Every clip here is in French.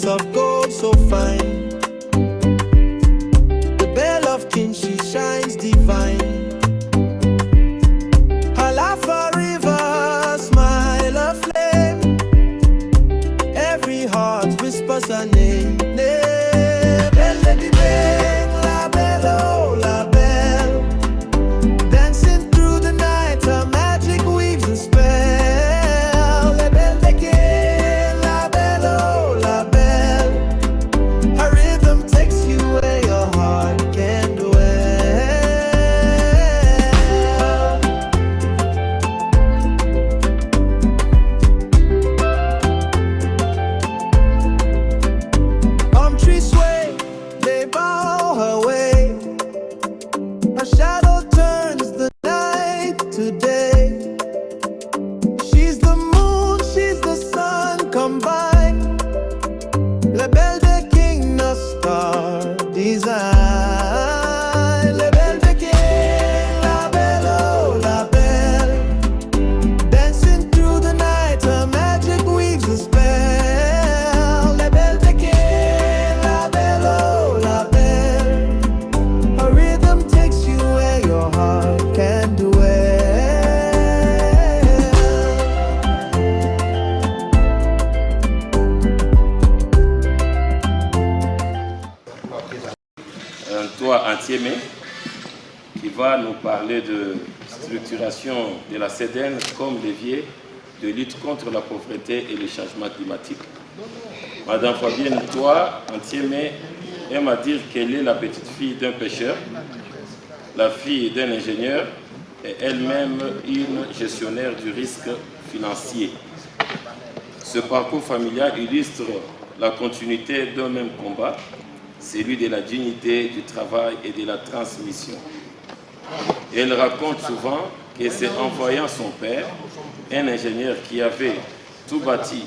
of gold so fine. The bell of king, she shines divine. Her laugh a river, smile a flame. Every heart whispers her name. Belle Lady Bang, la belle, oh la belle. Dancing through the night, her magic weaves a spell. La belle de King, la belle, oh la belle. Her rhythm takes you where your heart can dwell. Palm trees sway, they bow her way. Her shadow turns the night to day. She's the moon, she's the sun combined. La belle de King, a star design. La belle de King, la belle, oh la belle. Dancing through the night, her magic weaves a spell. La belle de King, la belle, oh la belle. Her rhythm takes you where your heart can dwell. Un toit entier qui va nous parler de structuration de la CEDEN comme levier de lutte contre la pauvreté et le changement climatique. Madame Fabienne Toit Entier aime à dire qu'elle est la petite fille d'un pêcheur, la fille d'un ingénieur et elle-même une gestionnaire du risque financier. Ce parcours familial illustre la continuité d'un même combat, celui de la dignité du travail et de la transmission. Elle raconte souvent que c'est en voyant son père, un ingénieur qui avait tout bâti,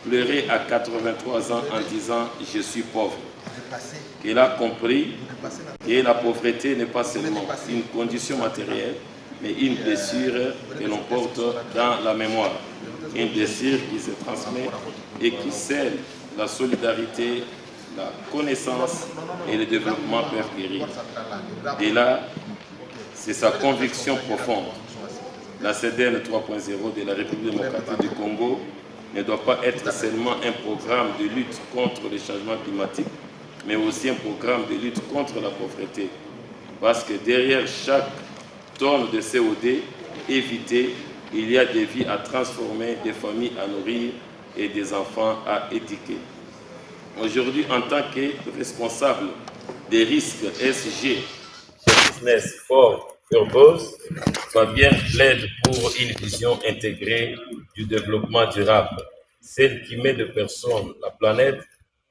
pleurer à 83 ans en disant « je suis pauvre », qu'elle a compris que la pauvreté n'est pas seulement une condition matérielle, mais une blessure que l'on porte dans la mémoire, une blessure qui se transmet et qui scelle la solidarité, la connaissance et le développement peuvent guérir. Et là, c'est sa conviction profonde. La CEDEN 3.0 de la République démocratique du Congo ne doit pas être seulement un programme de lutte contre le changement climatique, mais aussi un programme de lutte contre la pauvreté. Parce que derrière chaque tonne de CO2 évitée, il y a des vies à transformer, des familles à nourrir et des enfants à éduquer. Aujourd'hui, en tant que responsable des risques SG chez Business for Purpose, Fabienne plaide pour une vision intégrée du développement durable, celle qui met les personnes, la planète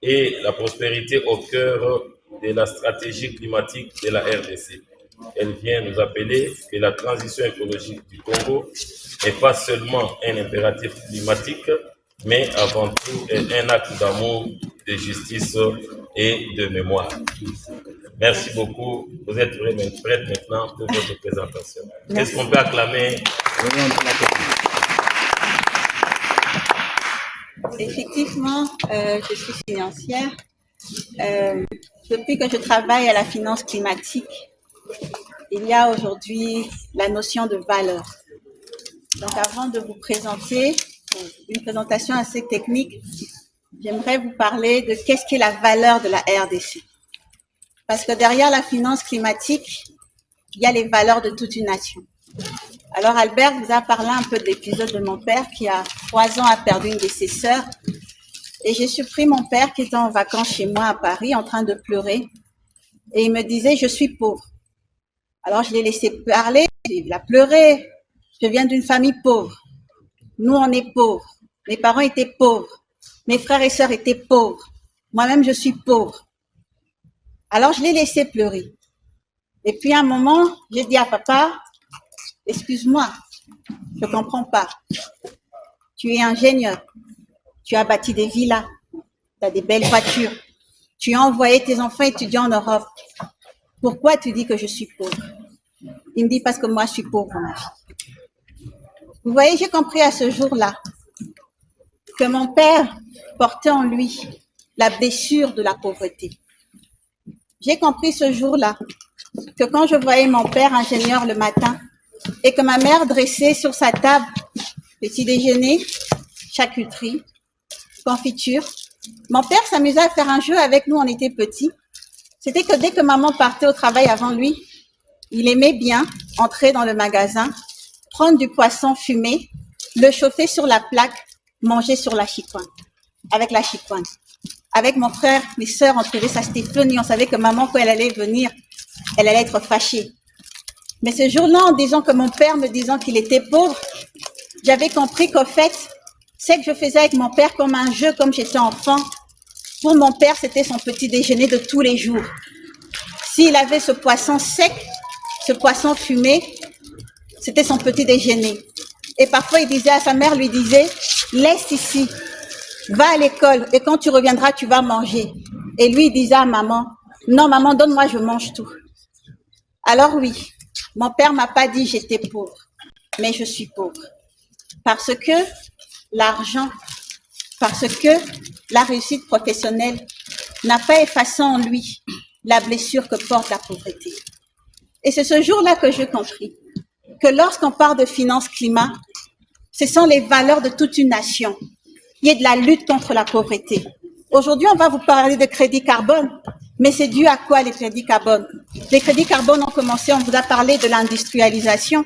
et la prospérité au cœur de la stratégie climatique de la RDC. Elle vient nous appeler que la transition écologique du Congo n'est pas seulement un impératif climatique, mais avant tout un acte d'amour, de justice et de mémoire. Merci beaucoup. Vous êtes prête maintenant pour votre présentation. Est-ce qu'on peut acclamer? Effectivement, je suis financière. Depuis que je travaille à la finance climatique, il y a aujourd'hui la notion de valeur. Donc, avant de vous présenter une présentation assez technique, j'aimerais vous parler de qu'est-ce qu'est la valeur de la RDC. Parce que derrière la finance climatique, il y a les valeurs de toute une nation. Alors, Albert vous a parlé un peu de l'épisode de mon père qui, à 3 ans, a perdu une de ses sœurs. Et j'ai surpris mon père qui était en vacances chez moi à Paris, en train de pleurer. Et il me disait, je suis pauvre. Alors, je l'ai laissé parler, il a pleuré. Je viens d'une famille pauvre. Nous, on est pauvres. Mes parents étaient pauvres. Mes frères et sœurs étaient pauvres. Moi-même, je suis pauvre. Alors, je l'ai laissé pleurer. Et puis, à un moment, j'ai dit à papa, excuse-moi, je ne comprends pas. Tu es ingénieur. Tu as bâti des villas. Tu as des belles voitures. Tu as envoyé tes enfants étudier en Europe. Pourquoi tu dis que je suis pauvre? Il me dit, parce que moi, je suis pauvre, ma fille. Vous voyez, j'ai compris à ce jour-là que mon père portait en lui la blessure de la pauvreté. J'ai compris ce jour-là que quand je voyais mon père ingénieur le matin et que ma mère dressait sur sa table petit déjeuner, charcuterie, confiture, mon père s'amusait à faire un jeu avec nous, on était petits. C'était que dès que maman partait au travail avant lui, il aimait bien entrer dans le magasin, prendre du poisson fumé, le chauffer sur la plaque, manger sur la chicoine, avec la chicoine. Avec mon frère, mes sœurs, on trouvait ça c'était funny. On savait que maman, quand elle allait venir, elle allait être fâchée. Mais ce jour-là, en disant que mon père me disant qu'il était pauvre, j'avais compris qu'au fait, c'est que je faisais avec mon père comme un jeu, comme j'étais enfant. Pour mon père, c'était son petit déjeuner de tous les jours. S'il avait ce poisson sec, ce poisson fumé, c'était son petit déjeuner. Et parfois, il disait à sa mère, lui disait, laisse ici, va à l'école et quand tu reviendras, tu vas manger. Et lui, il disait à maman, non, maman, donne-moi, je mange tout. Alors oui, mon père m'a pas dit j'étais pauvre, mais je suis pauvre. Parce que l'argent, parce que la réussite professionnelle n'a pas effacé en lui la blessure que porte la pauvreté. Et c'est ce jour-là que j'ai compris que lorsqu'on parle de finance climat, ce sont les valeurs de toute une nation. Il y a de la lutte contre la pauvreté. Aujourd'hui, on va vous parler de crédit carbone, mais c'est dû à quoi les crédits carbone? Les crédits carbone ont commencé, on vous a parlé de l'industrialisation,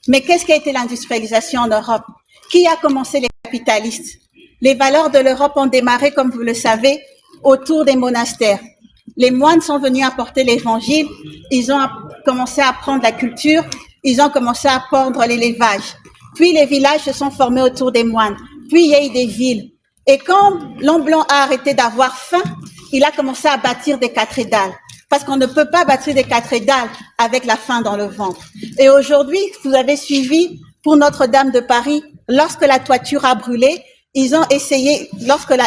mais qu'est-ce qui a été l'industrialisation en Europe? Qui a commencé les capitalistes? Les valeurs de l'Europe ont démarré, comme vous le savez, autour des monastères. Les moines sont venus apporter l'évangile, ils ont commencé à apprendre la culture, ils ont commencé à apprendre l'élevage. Puis les villages se sont formés autour des moines. Puis il y a eu des villes. Et quand l'homme blanc a arrêté d'avoir faim, il a commencé à bâtir des cathédrales. Parce qu'on ne peut pas bâtir des cathédrales avec la faim dans le ventre. Et aujourd'hui, vous avez suivi pour Notre-Dame de Paris, lorsque la toiture a brûlé, ils ont essayé,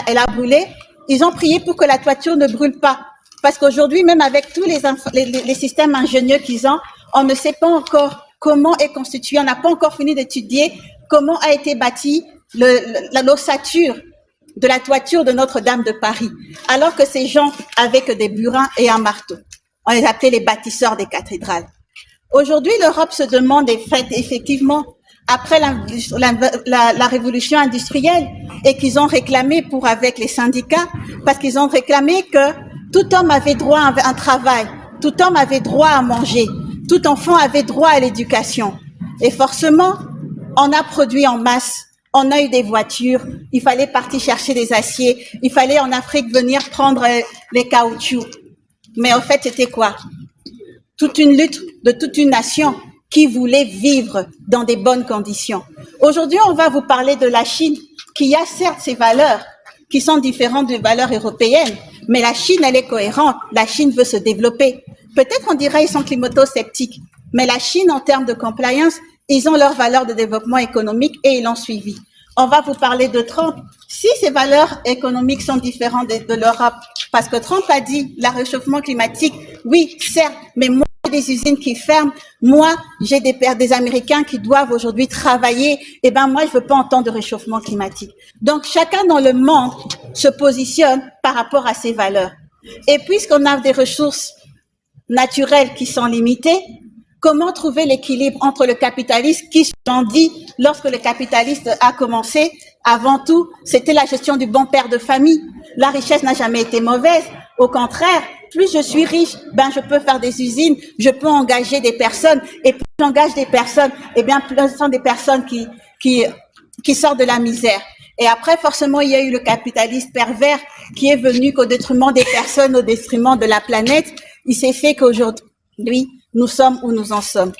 elle a brûlé, ils ont prié pour que la toiture ne brûle pas. Parce qu'aujourd'hui, même avec tous les systèmes ingénieux qu'ils ont, on ne sait pas encore comment est constitué, on n'a pas encore fini d'étudier comment a été bâtie l'ossature de la toiture de Notre-Dame de Paris, alors que ces gens avaient que des burins et un marteau. On les appelait les bâtisseurs des cathédrales. Aujourd'hui, l'Europe se demande, et fait effectivement, après la révolution industrielle, et qu'ils ont réclamé avec les syndicats, parce qu'ils ont réclamé que tout homme avait droit à un travail, tout homme avait droit à manger, tout enfant avait droit à l'éducation. Et forcément, on a produit en masse, on a eu des voitures, il fallait partir chercher des aciers, il fallait en Afrique venir prendre les caoutchoucs. Mais en fait, c'était quoi? Toute une lutte de toute une nation qui voulait vivre dans des bonnes conditions. Aujourd'hui, on va vous parler de la Chine, qui a certes ses valeurs, qui sont différentes des valeurs européennes, mais la Chine, elle est cohérente. La Chine veut se développer. Peut-être on dirait qu'ils sont climato-sceptiques, mais la Chine, en termes de compliance, ils ont leurs valeurs de développement économique et ils l'ont suivi. On va vous parler de Trump. Si ces valeurs économiques sont différentes de l'Europe, parce que Trump a dit le réchauffement climatique, oui, certes, mais moi, j'ai des usines qui ferment, moi, j'ai des Américains qui doivent aujourd'hui travailler, et ben moi, je veux pas entendre de réchauffement climatique. Donc, chacun dans le monde se positionne par rapport à ses valeurs. Et puisqu'on a des ressources naturelles qui sont limitées, comment trouver l'équilibre entre le capitalisme qui, j'en dis, lorsque le capitalisme a commencé, avant tout, c'était la gestion du bon père de famille. La richesse n'a jamais été mauvaise. Au contraire, plus je suis riche, ben je peux faire des usines, je peux engager des personnes. Et plus j'engage des personnes, eh bien plus ce sont des personnes qui sortent de la misère. Et après, forcément, il y a eu le capitalisme pervers qui est venu qu'au détriment des personnes, au détriment de la planète. Il s'est fait qu'aujourd'hui, nous sommes où nous en sommes.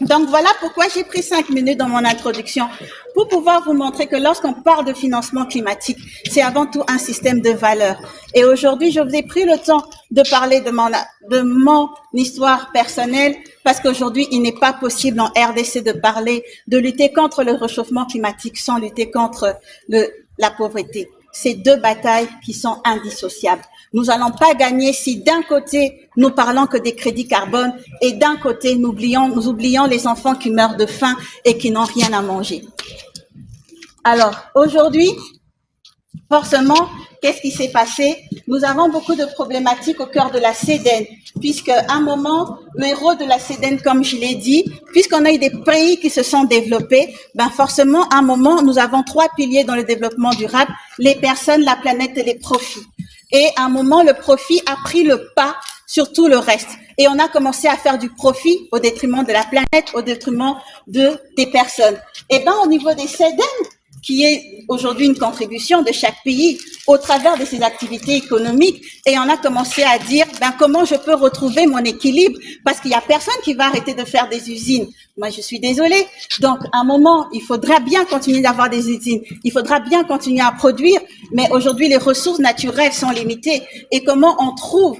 Donc voilà pourquoi j'ai pris 5 minutes dans mon introduction pour pouvoir vous montrer que lorsqu'on parle de financement climatique, c'est avant tout un système de valeurs. Et aujourd'hui, je vous ai pris le temps de parler de mon histoire personnelle parce qu'aujourd'hui, il n'est pas possible en RDC de parler, de lutter contre le réchauffement climatique sans lutter contre la pauvreté. C'est deux batailles qui sont indissociables. Nous n'allons pas gagner si d'un côté, nous parlons que des crédits carbone et d'un côté, nous oublions les enfants qui meurent de faim et qui n'ont rien à manger. Alors, aujourd'hui, forcément, qu'est-ce qui s'est passé? nous avons beaucoup de problématiques au cœur de la CEDEN, puisque à un moment, le héros de la CEDEN, comme je l'ai dit, puisqu'on a eu des pays qui se sont développés, ben forcément, à un moment, nous avons 3 piliers dans le développement durable, les personnes, la planète et les profits. Et à un moment, le profit a pris le pas sur tout le reste. Et on a commencé à faire du profit au détriment de la planète, au détriment des personnes. Et ben, au niveau des CEDEN, qui est aujourd'hui une contribution de chaque pays au travers de ses activités économiques, et on a commencé à dire, ben, comment je peux retrouver mon équilibre, parce qu'il y a personne qui va arrêter de faire des usines. Moi, je suis désolée. Donc, à un moment, il faudra bien continuer d'avoir des usines. Il faudra bien continuer à produire. Mais aujourd'hui, les ressources naturelles sont limitées. Et comment on trouve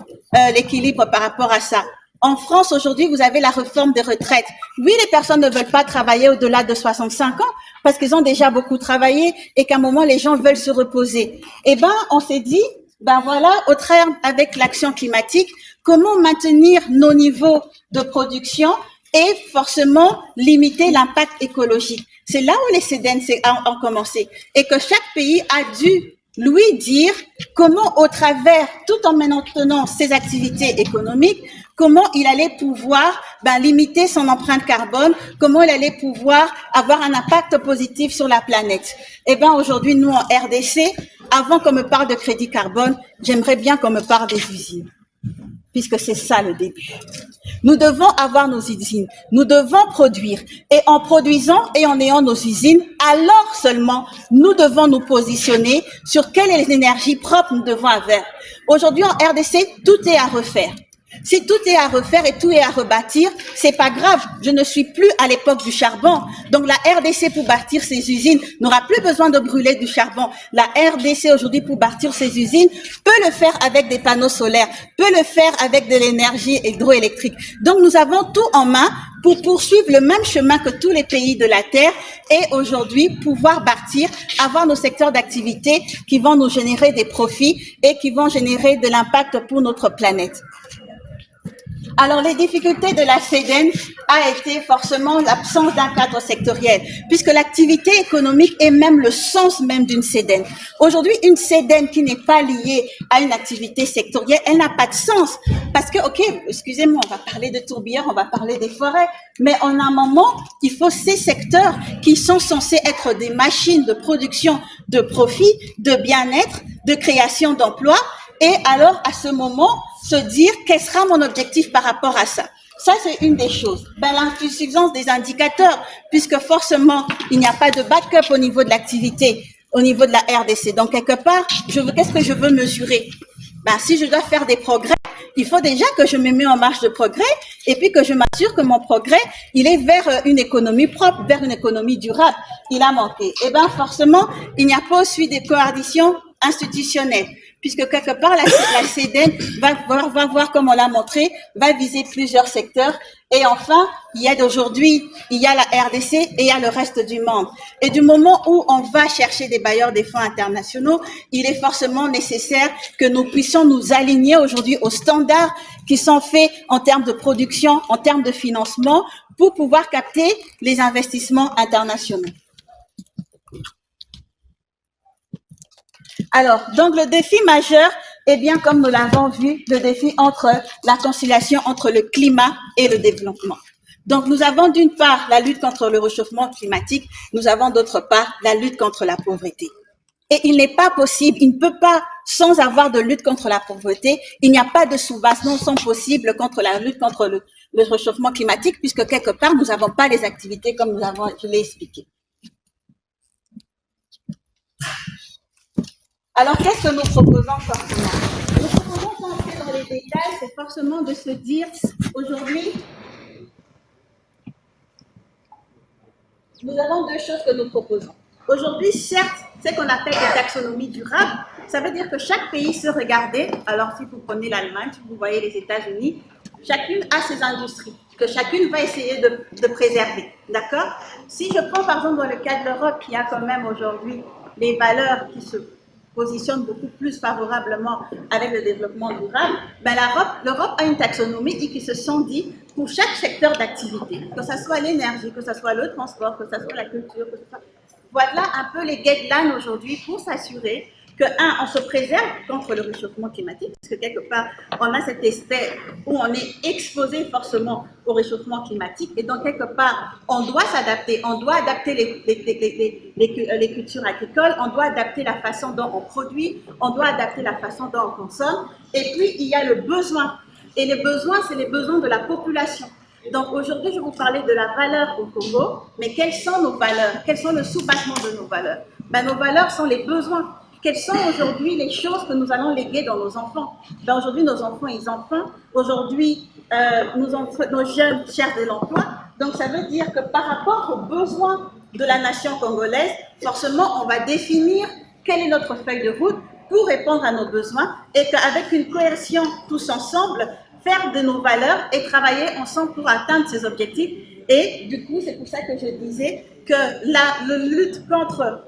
l'équilibre par rapport à ça? En France, aujourd'hui, vous avez la réforme des retraites. Oui, les personnes ne veulent pas travailler au-delà de 65 ans parce qu'ils ont déjà beaucoup travaillé et qu'à un moment, les gens veulent se reposer. Eh ben, on s'est dit, ben voilà, au terme avec l'action climatique, comment maintenir nos niveaux de production et forcément limiter l'impact écologique. C'est là où les CEDEN ont commencé et que chaque pays a dû lui dire comment, au travers, tout en maintenant ses activités économiques, comment il allait pouvoir limiter son empreinte carbone, comment il allait pouvoir avoir un impact positif sur la planète. Eh bien, aujourd'hui, nous, en RDC, avant qu'on me parle de crédit carbone, j'aimerais bien qu'on me parle des usines, puisque c'est ça le début. Nous devons avoir nos usines, nous devons produire. Et en produisant et en ayant nos usines, alors seulement, nous devons nous positionner sur quelles énergies propres nous devons avoir. Aujourd'hui, en RDC, tout est à refaire. Si tout est à refaire et tout est à rebâtir, c'est pas grave. Je ne suis plus à l'époque du charbon. Donc la RDC pour bâtir ses usines n'aura plus besoin de brûler du charbon. La RDC aujourd'hui pour bâtir ses usines peut le faire avec des panneaux solaires, peut le faire avec de l'énergie hydroélectrique. Donc nous avons tout en main pour poursuivre le même chemin que tous les pays de la Terre et aujourd'hui pouvoir bâtir, avoir nos secteurs d'activité qui vont nous générer des profits et qui vont générer de l'impact pour notre planète. Alors, les difficultés de la CEDEN a été forcément l'absence d'un cadre sectoriel, puisque l'activité économique est même le sens même d'une CEDEN. Aujourd'hui, une CEDEN qui n'est pas liée à une activité sectorielle, elle n'a pas de sens. Parce que, ok, excusez-moi, on va parler de tourbières, on va parler des forêts, mais en un moment, il faut ces secteurs qui sont censés être des machines de production de profit, de bien-être, de création d'emplois, et alors, à ce moment, se dire quel sera mon objectif par rapport à ça. Ça, c'est une des choses. L'insuffisance des indicateurs, puisque forcément, il n'y a pas de backup au niveau de l'activité, au niveau de la RDC. Donc, quelque part, qu'est-ce que je veux mesurer? Si je dois faire des progrès, il faut déjà que je me mette en marche de progrès et puis que je m'assure que mon progrès, il est vers une économie propre, vers une économie durable. Il a manqué. Et forcément, il n'y a pas aussi des coalitions institutionnelles, puisque quelque part, la CEDEN va voir, comme on l'a montré, va viser plusieurs secteurs. Et enfin, il y a la RDC et il y a le reste du monde. Et du moment où on va chercher des bailleurs des fonds internationaux, il est forcément nécessaire que nous puissions nous aligner aujourd'hui aux standards qui sont faits en termes de production, en termes de financement, pour pouvoir capter les investissements internationaux. Alors, donc le défi majeur, eh bien, comme nous l'avons vu, le défi entre la conciliation entre le climat et le développement. Donc, nous avons d'une part la lutte contre le réchauffement climatique, nous avons d'autre part la lutte contre la pauvreté. Et il n'est pas possible, il ne peut pas, sans avoir de lutte contre la pauvreté, il n'y a pas de sous-bastions sont possibles contre la lutte contre le réchauffement climatique, puisque quelque part, nous n'avons pas les activités comme je l'ai expliqué. Alors, qu'est-ce que nous proposons forcément? Nous proposons d'entrer dans les détails, c'est forcément de se dire, aujourd'hui, nous avons deux choses que nous proposons. Aujourd'hui, certes, c'est qu'on appelle des taxonomies durables. Ça veut dire que chaque pays se regarder. Alors, si vous prenez l'Allemagne, si vous voyez les États-Unis, chacune a ses industries que chacune va essayer de préserver. D'accord? Si je prends par exemple dans le cas de l'Europe, qui a quand même aujourd'hui les valeurs qui se positionne beaucoup plus favorablement avec le développement durable, l'Europe a une taxonomie qui se sont dit pour chaque secteur d'activité, que ce soit l'énergie, que ce soit le transport, que ce soit la culture, que ce soit... Voilà un peu les guidelines aujourd'hui pour s'assurer que, un, on se préserve contre le réchauffement climatique, parce que quelque part, on a cet aspect où on est exposé forcément au réchauffement climatique, et donc quelque part, on doit s'adapter, on doit adapter les cultures agricoles, on doit adapter la façon dont on produit, on doit adapter la façon dont on consomme, et puis il y a le besoin, et les besoins, c'est les besoins de la population. Donc aujourd'hui, je vais vous parler de la valeur au Congo, mais quelles sont nos valeurs? Quels sont le sous-bassement de nos valeurs? Ben, nos valeurs sont les besoins. Quelles sont aujourd'hui les choses que nous allons léguer dans nos enfants? Ben, aujourd'hui, nos enfants, ils ont faim. Aujourd'hui, nos jeunes cherchent de l'emploi. Donc ça veut dire que par rapport aux besoins de la nation congolaise, forcément, on va définir quelle est notre feuille de route pour répondre à nos besoins et qu'avec une cohésion tous ensemble, faire de nos valeurs et travailler ensemble pour atteindre ces objectifs. Et du coup, c'est pour ça que je disais que la lutte contre